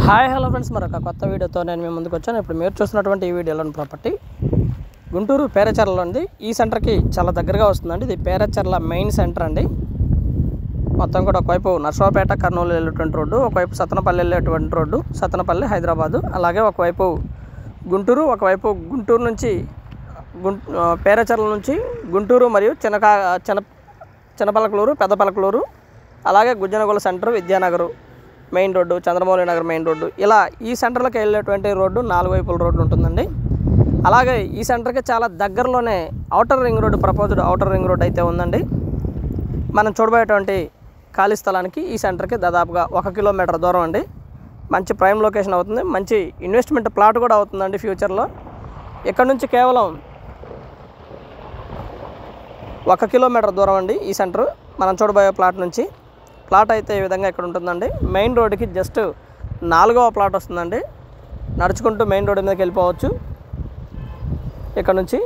Hi hello friends, మరొక కొత్త వీడియోతో నేను మీ ముందుకు వచ్చాను. ఇప్పుడు మీరు చూస్తున్నటువంటి ఈ వీడియోలోని ప్రాపర్టీ గుంటూరు పేరచెర్లలో ఉంది. ఈ సెంటర్కి చాలా దగ్గరగా వస్తుందండి. ఇది పేరచెర్ల మెయిన్ సెంటర్ అండి. మొత్తం కూడా ఒకవైపు నర్సరావుపేట కర్నూలు వెళ్ళేటువంటి రోడ్డు, ఒకవైపు సత్తనపల్లి వెళ్ళేటువంటి రోడ్డు, సత్తనపల్లి హైదరాబాదు, అలాగే ఒకవైపు గుంటూరు, ఒకవైపు గుంటూరు నుంచి పేరచెర్ల నుంచి గుంటూరు మరియు చిన్నపలకలూరు, పెద్దపలకలూరు, అలాగే Gujjanagolla centre, Vidyanagar main road, Chandramouli Nagar main road, ఇలా ఈ సెంటర్లోకి వెళ్ళేటువంటి రోడ్డు 4 వైపుల రోడ్డు ఉంటుందండి. అలాగే ఈ సెంటర్కి చాలా దగ్గరలోనే outer ring road, proposed outer ring road అయితే ఉందండి. మనం చూడబోయేటువంటి ఖాళీ స్థలానికి ఈ సెంటర్కి దాదాపుగా 1 కిలోమీటర్ దూరం అండి. మంచి ప్రైమ్ లొకేషన్ అవుతుంది, మంచి ఇన్వెస్ట్మెంట్ ప్లాట్ కూడా అవుతుందండి ఫ్యూచర్లో. ఇక్కడ నుంచి కేవలం 1 కిలోమీటర్ దూరం అండి ఈ సెంటర్. మనం చూడబోయే ప్లాట్ నుంచి ప్లాట్ అయితే ఈ విధంగా ఇక్కడ ఉంటుందండి. మెయిన్ రోడ్డుకి జస్ట్ 4వ ప్లాట్ వస్తుందండి. నడుచుకుంటూ మెయిన్ రోడ్డు మీదకి వెళ్ళిపోవచ్చు. ఇక్కడ నుంచి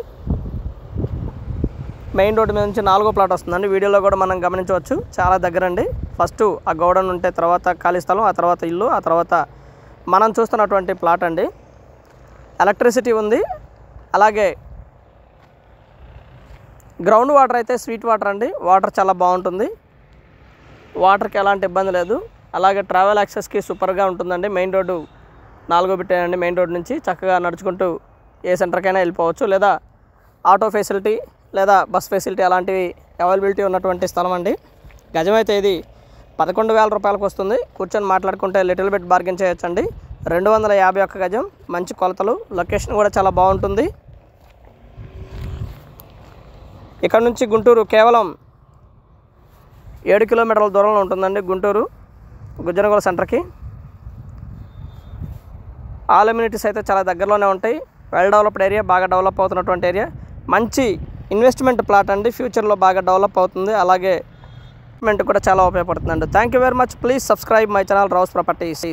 మెయిన్ రోడ్డు మీద నుంచి 4వ ప్లాట్ వస్తుందండి. వీడియోలో కూడా మనం గమనించవచ్చు, చాలా దగ్గర అండి. ఫస్ట్ ఆ గోడౌన్ ఉంటే, తర్వాత ఖాళీ స్థలం, ఆ తర్వాత ఇల్లు, ఆ తర్వాత మనం చూస్తున్నటువంటి ప్లాట్ అండి. ఎలక్ట్రిసిటీ ఉంది, అలాగే గ్రౌండ్ వాటర్ అయితే స్వీట్ వాటర్ అండి. వాటర్ చాలా బాగుంటుంది, వాటర్కి ఎలాంటి ఇబ్బంది లేదు. అలాగే ట్రావెల్ యాక్సెస్కి సూపర్గా ఉంటుందండి. Main road 4 బిట్టేనండి. మెయిన్ రోడ్ నుంచి చక్కగా నడుచుకుంటూ ఏ సెంటర్కైనా వెళ్ళిపోవచ్చు, లేదా ఆటో ఫెసిలిటీ లేదా బస్ ఫెసిలిటీ అలాంటివి అవైలబిలిటీ ఉన్నటువంటి స్థలం అండి. గజం అయితే ఇది 11,000 రూపాయలకు వస్తుంది. కూర్చొని మాట్లాడుకుంటే లిటిల్ బిట్ బార్గెన్ చేయొచ్చండి. 251 గజం, మంచి కొలతలు, లొకేషన్ కూడా చాలా బాగుంటుంది. ఇక్కడ నుంచి గుంటూరు కేవలం 7 కిలోమీటర్ల దూరంలో ఉంటుందండి. గుంటూరు గుజ్జనగోళ సెంటర్కి ఆల్ అమ్యూనిటీస్ అయితే చాలా దగ్గరలోనే ఉంటాయి. వెల్ డెవలప్డ్ ఏరియా, బాగా డెవలప్ అవుతున్నటువంటి ఏరియా, మంచి ఇన్వెస్ట్మెంట్ ప్లాట్ అండి. ఫ్యూచర్లో బాగా డెవలప్ అవుతుంది, అలాగే ఇన్వెస్ట్మెంట్ కూడా చాలా ఉపయోగపడుతుందండి. Thank you very much. Please subscribe my channel రౌస్ ప్రాపర్టీస్.